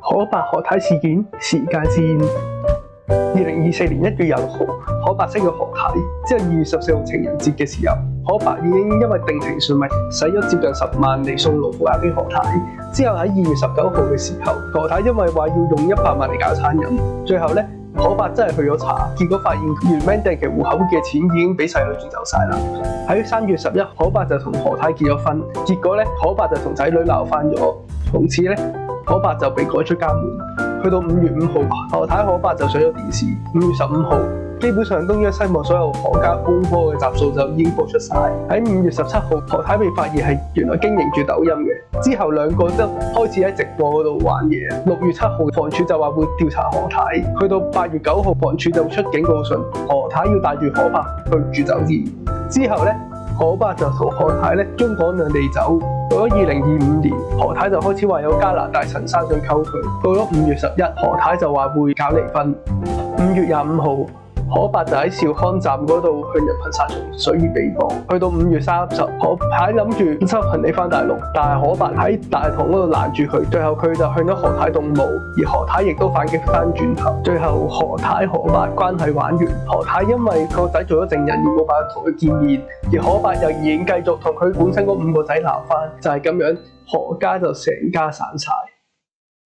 可伯何太事件時間線：2024年1月26號，可伯識咗何太，之後2月14號情人節嘅時候，可伯已經因為定情信物使咗接近10萬嚟送老婆俾何太。之後喺2月19號嘅時候，何太因為話要用100萬嚟搞餐飲，最後咧可伯真係去咗查，結果發現原名定期戶口嘅錢已經俾細女轉走晒啦。喺3月11號，可伯就同何太結咗婚，結果咧可伯就同仔女鬧翻咗，從此咧可伯就被趕出家門。去到5月5號，何太可伯就上咗電視。5月15號，基本上東張西望所有何家風波嘅集數就已經播出晒。喺5月17號，何太被發現係原來經營住抖音嘅，之後兩個都開始喺直播嗰度玩嘢。6月7號，房署就話會調查何太。去到8月9號，房署就出警告信，何太要帶住可伯去住酒店。之後咧，可伯就同何太咧中港兩地走。到咗2025年，何太就開始話有加拿大陳生想溝佢。到咗5月11，何太就話會搞離婚。5月25號，可伯就喺兆康站嗰度向人噴殺蟲水而被捕。去到5月30，何太諗住收行李翻大陸，但係可伯喺大堂嗰度攔住佢，最後佢就向咗何太動武，而何太亦都反擊翻轉頭。最後何太可伯關係玩完，何太因為個仔做咗證人而冇辦法同佢見面，而可伯又仍然繼續同佢本身嗰5個仔鬧翻，就係咁樣，何家就成家散晒。